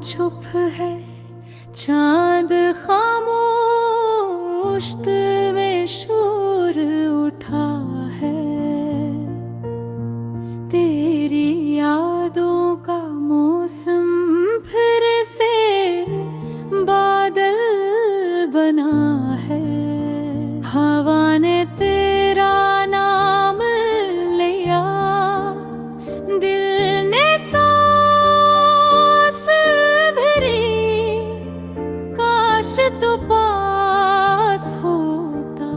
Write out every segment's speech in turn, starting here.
चुप है, चांद खामोश, दिल में शोर उठा है। तेरी यादों का मौसम फिर से बादल बना है। हवा ने तेरा नाम लिया, दिल ने सांस भरी। काश तू पास होता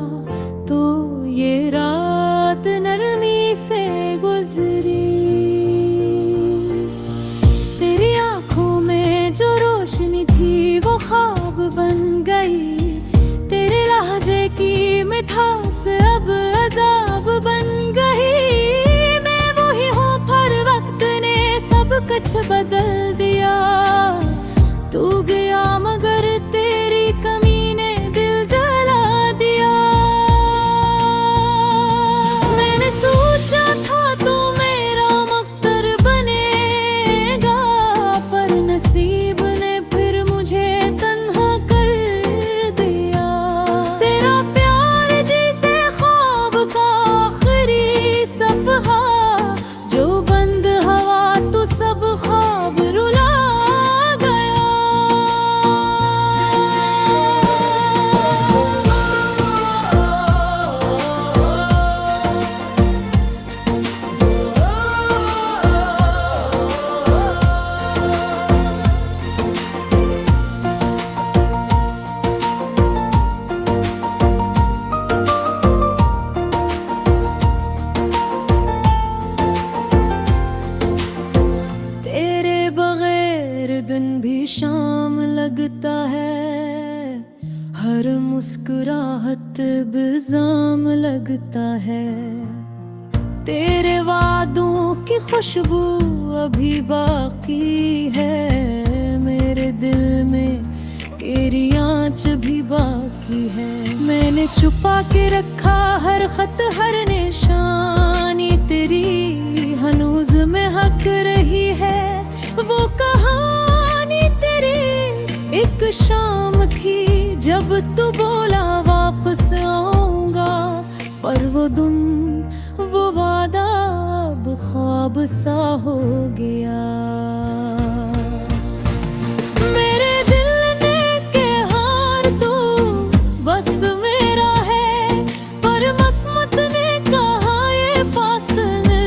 तो ये रात नरमी से गुजरी। तेरी आंखों में जो रोशनी थी वो ख्वाब बन गई। तेरे लहजे की मिठास अब अजाब बन गई। मैं वही हूँ पर वक्त ने सब कुछ बदल दिया। तू गया मगर तेरी कमी ने दिल जला दिया। मैंने सोचा था तू मेरा मक्तर बनेगा, पर नसीब ने फिर मुझे तन्हा कर दिया। तेरा प्यार जैसे ख्वाब का आखिरी सफहा, जो बंद हवा तो सब ख्वाब रुला गया। तेरे बगैर दिन भी शाम लगता है। हर मुस्कुराहट बिल्जाम लगता है। तेरे वादों की खुशबू अभी बाकी है। मेरे दिल में तेरी आँच भी बाकी है। मैंने छुपा के रखा हर खत, हर निशानी तेरी हनूज में हक रही है। वो कहानी तेरी एक शाम थी जब तू बोला वापस आऊंगा, पर वो दिन वो वादा अब ख्वाब सा हो गया। मेरे दिल ने के हार तो बस मेरा है, पर मसमत ने कहा ये फासले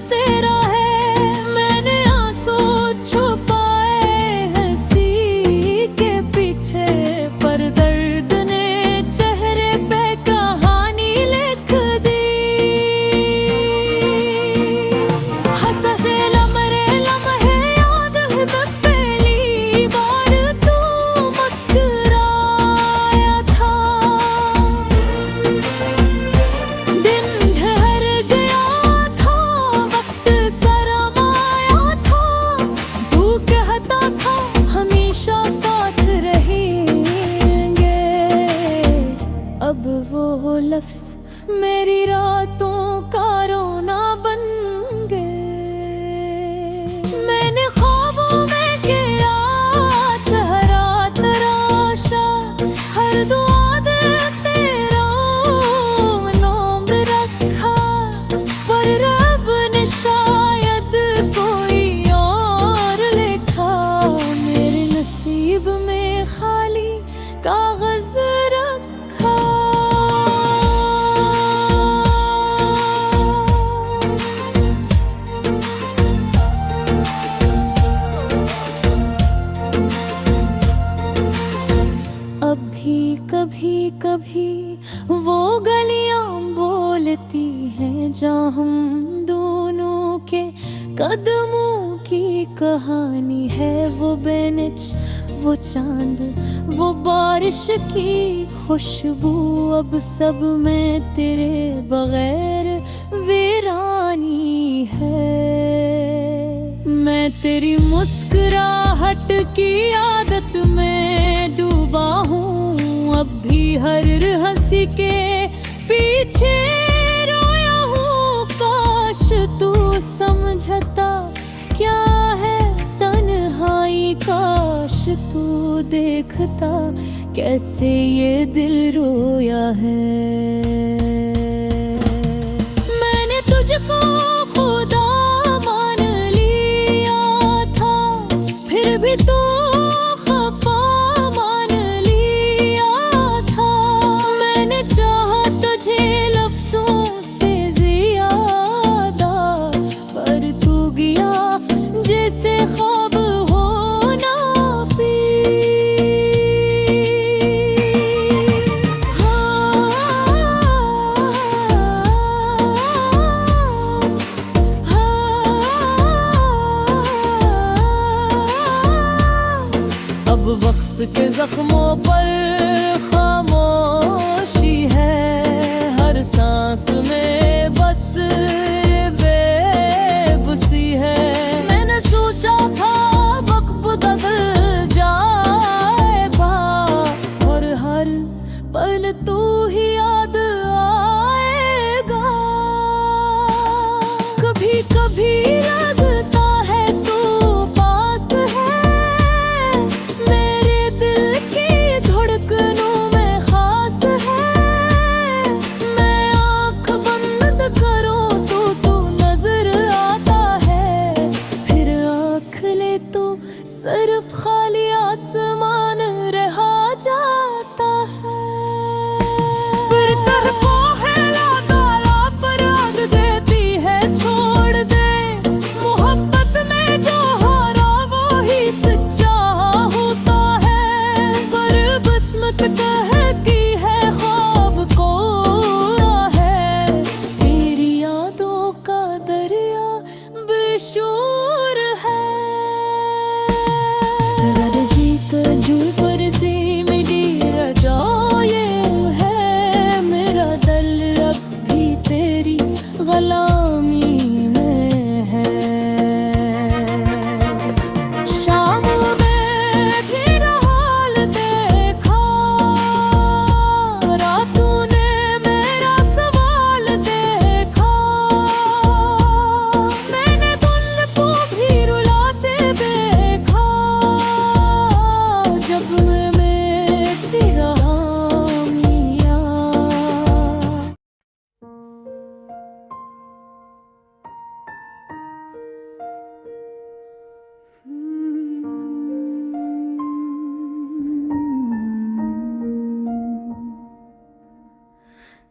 तेरा है। मैंने आंसू छुपाए हंसी के पीछे, पर दर्द ने चेहरे पे कहानी लिख दी। हंसा से लम्हे याद है तब पहली बार तू मुस्कुराया था। दिन ढल गया था, वक्त सरमाया था। तू कहता था हमेशा साथ रहेंगे। अब वो लफ्ज मेरी रातों का रोना बन गए। मैंने ख्वाबों में किया चेहरा तराशा, हर दुआ दे तेरा नाम रखा, पर रब ने शायद कोई और लिखा। मेरे नसीब में खाली कागज रखा। अभी कभी कभी वो गलियां बोलती हैं जहाँ हम दोनों के कदमों की कहानी है। वो बेंच, वो चांद, वो बारिश की खुशबू, अब सब में तेरे बगैर वीरानी है। मैं तेरी मुस्कुराहट की आदत में डूबा हूँ। अब भी हर हंसी के पीछे रोया हूँ। काश तू समझता क्या है तन्हाई। काश तू देखता कैसे ये दिल रोया है। मैंने तुझको खुदा मान लिया था, फिर भी तू खफा मान लिया था। मैंने चाहा तुझे लफ्जों से ज़्यादा, पर तू गया जैसे ख्वाब हो ना पी। अब वक्त के जख्मों पर खामोशी है, हर सांस में बस बेबसी है। मैंने सोचा था वक्त बदल जाएगा, और हर पल तू ही याद आएगा। कभी कभी लगता है तू पास है, मेरे दिल की धड़कनों में खास है। मैं आँख बंद करूँ तो नजर आता है, फिर आँख ले तो सिर्फ खाली आसमान रहा जाता है। फिर तरको है लादाला पर आग देती है, छोड़ दे मोहब्बत में जो हारा वो ही सच्चा होता है। पर बस मत कहती है ख्वाब को है, तेरी यादों का दरिया बेशोर है। अगर जीत जुल पर से मेरी रजा ये है, मेरा दिल अब भी तेरी गुलामी में है। शाम में फिर हाल देखा, रातों ने मेरा सवाल देखा। मैंने दिल को भी रुलाते देखा, जब मैं मेरी हामिया।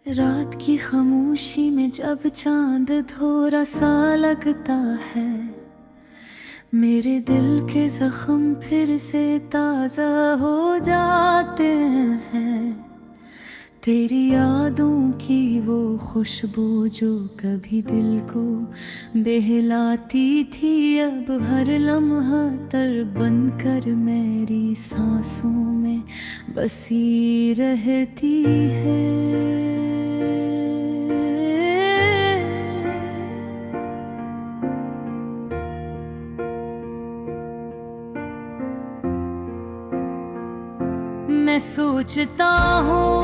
रात की खामोशी में जब चांद थोड़ा सा लगता है, मेरे दिल के जख्म फिर से ताज़ा हो जाते हैं। तेरी यादों की वो खुशबू जो कभी दिल को बहलाती थी, अब हर लम्हा तर बनकर मेरी सांसों में बसी रहती है। मैं सोचता हूँ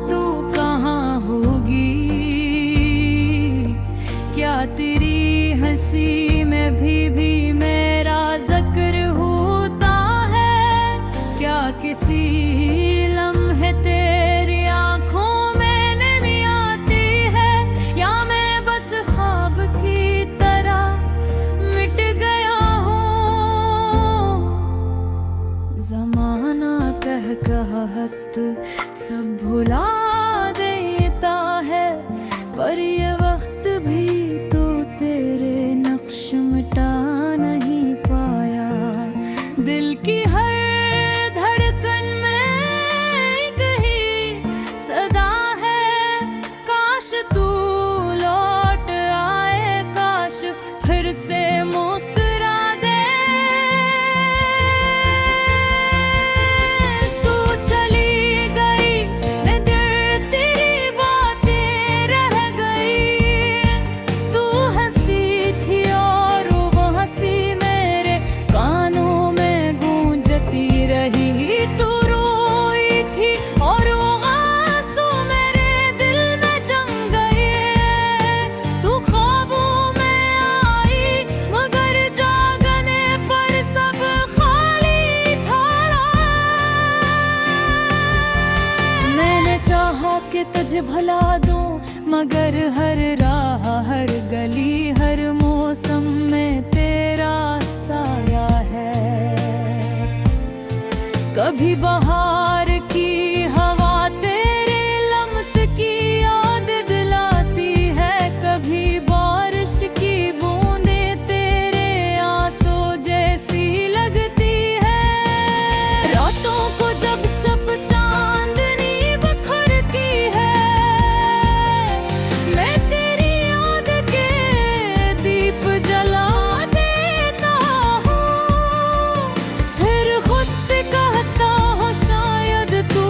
तू कहाँ होगी, क्या तेरी हंसी में भी मेरा जिक्र होता है? क्या किसी लम्हे तेरी आँखों में नमी आती है, या मैं बस ख्वाब की तरह मिट गया हूँ? ज़माना कहत के तुझे भुला दूं, मगर हर राह हर गली हर मौसम में तेरा साया है। कभी बहार की हवा तेरे लम्स की याद दिलाती है, कभी बारिश की बूंदें तेरे आंसू जैसी लगती है। रातों को जब जब चांदनी बिखरती है, मैं तेरी याद के दीप जला देता हूँ। फिर खुद से कहता हूँ शायद तू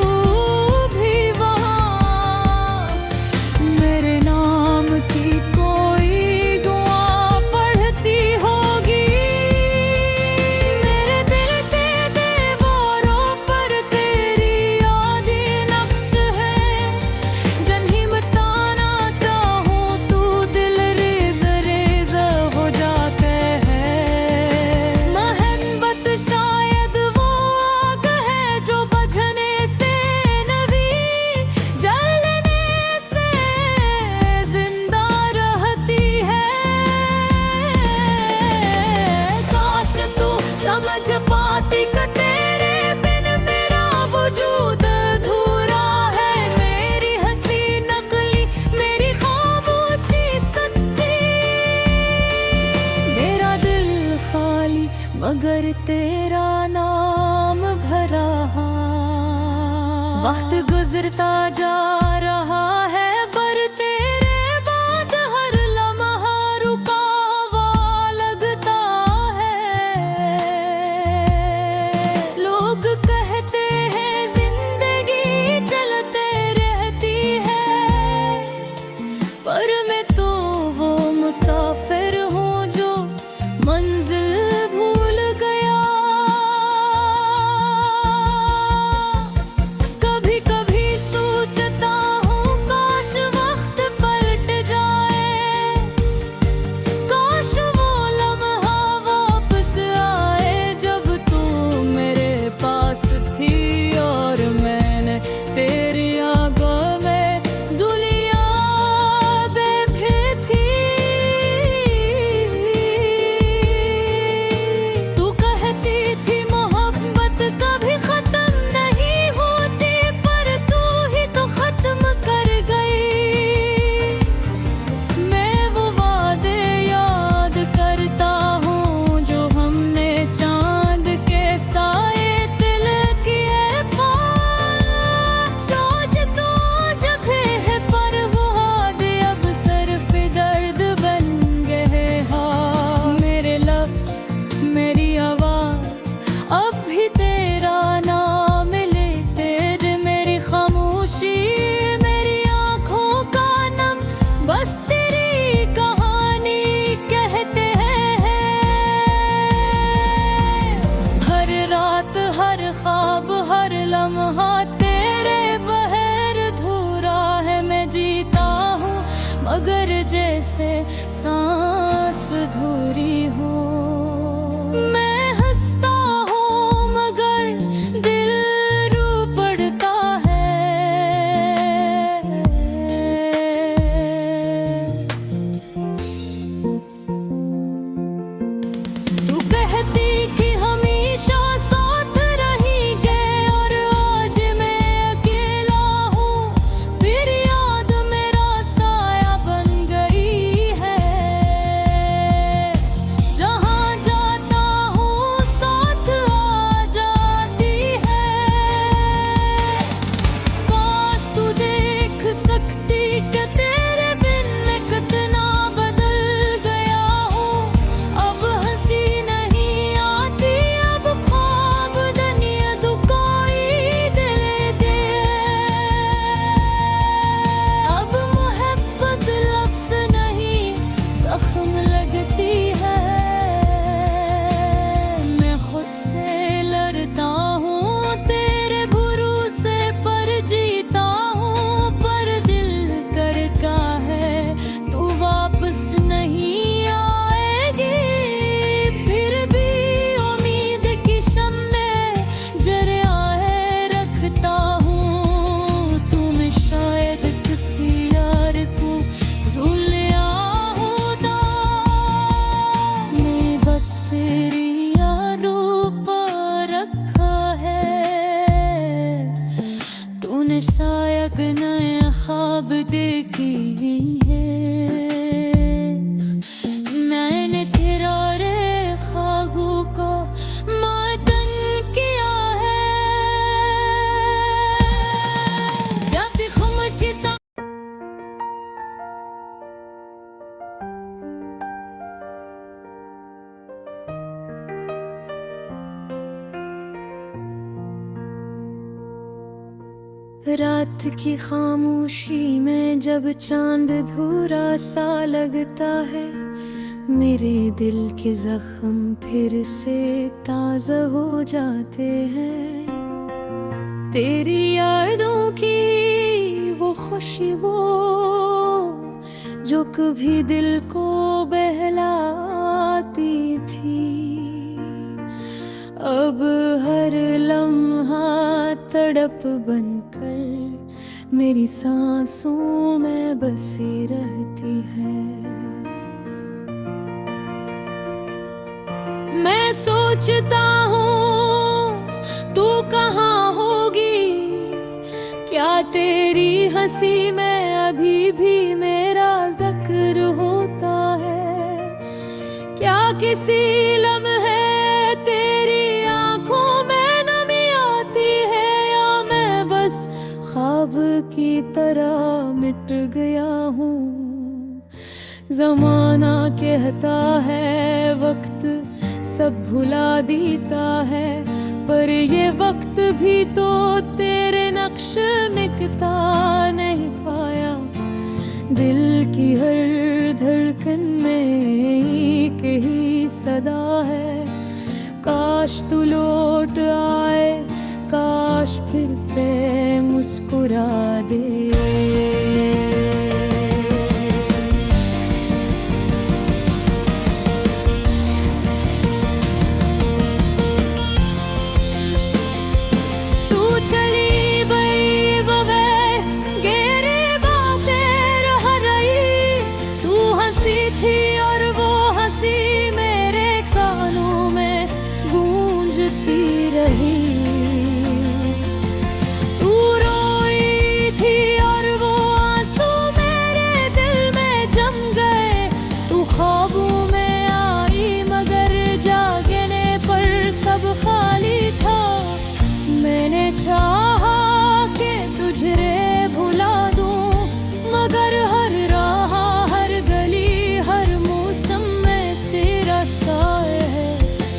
भी वहाँ मेरे नाम की कोई दुआ पढ़ती होगी। मेरे दिल के दीवारों पर तेरी यादें नक्श है, जन्हीं बताना चाहूँ तू दिल रेज़ रेज़ हो जाते हैं। मोहब्बत शायद वो आग है जो बुझने से नवी, जलने से जिंदा रहती है। काश तू समझ पाती कि तेरे बिन मेरा वजूद अधूरा है। मेरी हंसी नकली मेरी खामोशी सच्ची, मेरा दिल खाली मगर तेरा नाम भरा। वक्त गुजरता जा रहा है पर तेरे बाद हर लम्हा रुका हुआ लगता है। लोग कहते हैं जिंदगी चलते रहती है, पर मैं तो वो मुसाफिर हूँ जो मंजिल भूल गया। कभी कभी सोचता हूँ काश वक्त पलट जाए, काश वो लम्हा वापस आए जब तू मेरे पास थी और मैंने तेरी आगों में दुनिया बेफिर थी। तू कहती थी मोहब्बत कभी खत्म नहीं होती, पर तू ही तो खत्म कर गई। मैं वो वादे याद करता हूँ जो हमने चांद के साए तिल किए पार। सोच तो जगह है पर वो वादे अब सर पे दर्द बन गए। हाँ मेरे लफ्ज़ मेरी आवाज़ अब भी तेरा नाम लेते, मेरी खामोशी मेरी आँखों का नम बस तेरी कहानी कहते हैं। हर रात हर ख्वाब हर लम्हा तेरे बगैर अधूरा है। मैं जीता हूँ मगर जैसे सांस अधूरी हो। मैं हंसता हूँ मगर दिल रो पड़ता है। तू कहती कि हमेशा साथ रहेंगे और आज मैं अकेला हूँ, फिर याद मेरा साया बन गई है। ख्वाब देखी है मैंने, तेरा रे ख्वाबों को मातम किया है। रात खुमचता रात की खामोशी में जब चांद धूरा सा लगता है, मेरे दिल के जख्म फिर से ताज़ा हो जाते हैं। तेरी यादों की वो खुशबू जो कभी दिल को बहलाती थी, अब हर लम्हा तड़प बनकर मेरी सांसों में बसी रहती है। मैं सोचता हूँ तू कहाँ होगी, क्या तेरी हंसी में अभी भी मेरा जिक्र होता है, क्या किसी लम्हे तेरी आंखों में नमी आती है, या मैं बस ख्वाब की तरह मिट गया हूँ। जमाना कहता है वक्त सब भुला देता है, पर ये वक्त भी तो तेरे नक्श मिटता नहीं पाया। दिल की हर धड़कन में एक ही सदा है, काश तू लौट आए, काश फिर से मुस्कुरा दे।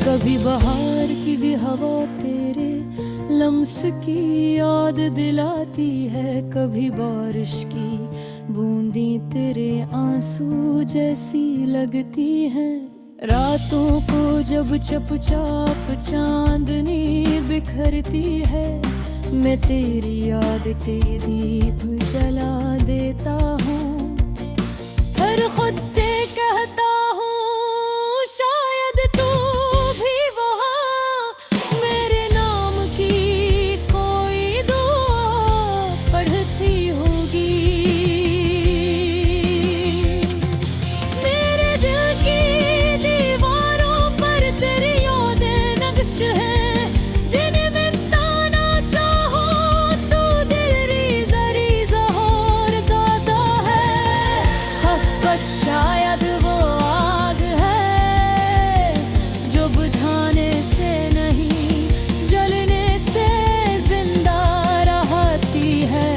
कभी बहार की भी हवा तेरे लम्स की याद दिलाती है, कभी बारिश की बूंदी तेरे आंसू जैसी लगती है। रातों को जब चुपचाप चांदनी बिखरती है, मैं तेरी याद के दीप जला देता हूँ। हर खुद से कहता हूँ शायद तू भी वहाँ मेरे नाम की कोई दुआ पढ़ती होगी। मेरे दिल की दीवारों पर तेरी यादें नक्श है, जिन्हें मिटाना चाहो तू दिल रीज़ा रीज़ा और गाता है। मोहब्बत शायद वो आग है जो बुझाने से नहीं जलने से जिंदा रहती है।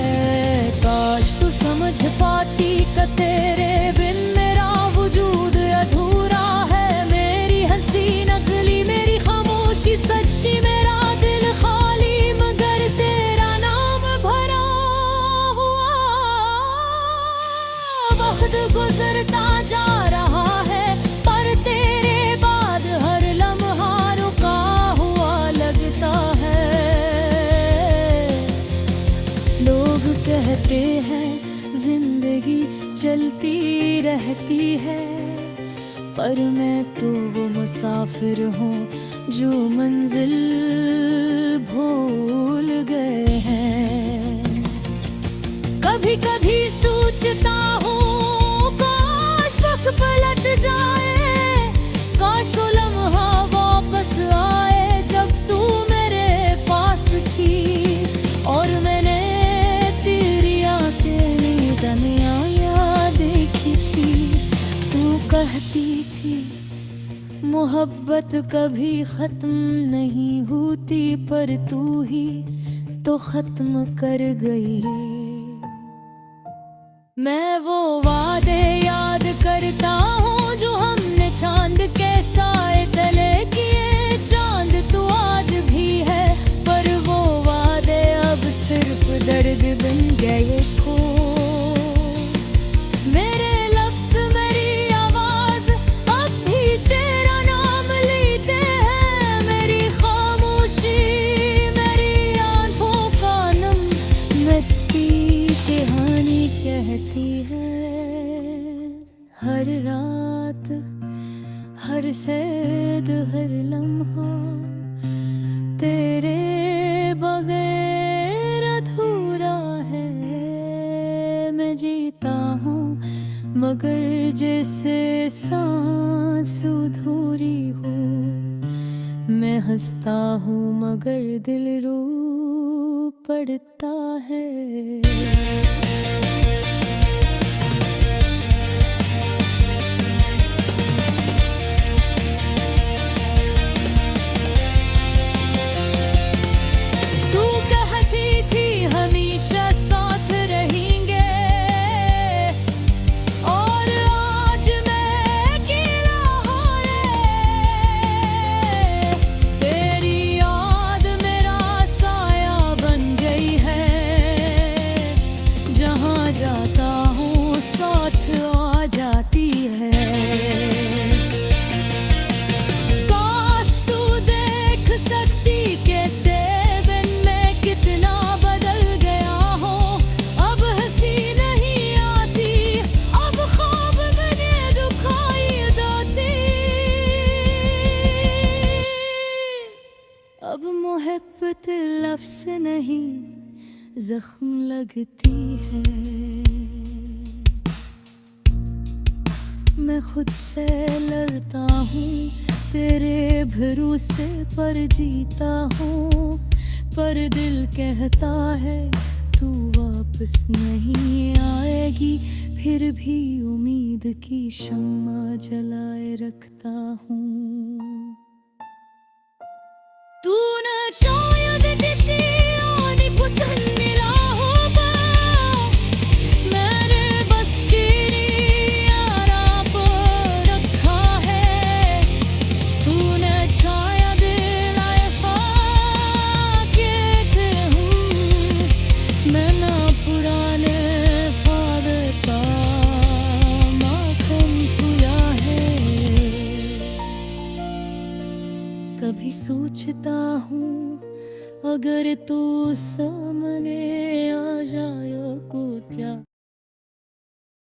काश तू समझ पाती कि तेरे बिन मेरा वजूद अधूरा है। मेरी हंसी नकली, मेरी खामोशी सच्ची, मेरा दिल खाली, मगर तेरा नाम भरा हुआ। वक्त गुजरता जा रहा है, पर तेरे बाद हर लम्हा रुका हुआ लगता है। लोग कहते हैं जिंदगी चलती रहती है, पर मैं तो वो मुसाफिर हूँ जो मंजिल भूल गए हैं। कभी कभी सोचता हूँ काश वक्त पलट जाए, काश वो लम्हा वापस आए जब तू मेरे पास थी और मैंने तेरी आंखें ली तन्हाइयाँ देखी थी, तू कहती थी मोहब्बत कभी खत्म नहीं होती, पर तू ही तो खत्म कर गई। मैं वो वादे याद करता हूँ जो हमने चांद के साए तले किए। चांद तो आज भी है, पर वो वादे अब सिर्फ दर्द बन गए खो। मेरे लफ्ज़ मेरी आवाज़ अब भी तेरा नाम लेते हैं। मेरी खामोशी मेरी आंखों का नम मस्ती कहानी कहती है। हर रात हर सैद हर लम्हा तेरे बगैर अधूरा है। मैं जीता हूँ मगर जैसे सांस अधूरी हो। मैं हंसता हूँ मगर दिल रो पड़ता है। जाता हूँ साथ आ जाती है। काश तू देख सकती कि तेरे बिन मैं कितना बदल गया हूँ। अब हंसी नहीं आती, अब ख्वाब बने दुखाई देती। अब मोहब्बत लफ्ज़ नहीं जख्म लगती है। मैं खुद से लड़ता हूँ तेरे भरोसे पर जीता हूँ, पर दिल कहता है तू वापस नहीं आएगी। फिर भी उम्मीद की शम्मा जलाए रखता हूँ। तूने शायद किसी आने को मिला होगा, मेरे बस की नहीं आराम पर रखा है। तूने शायद लाइफा के हूँ, मैं ना पुराने फादर का माखन खुला है। कभी सोचता हूँ अगर तू सामने आ जाए को क्या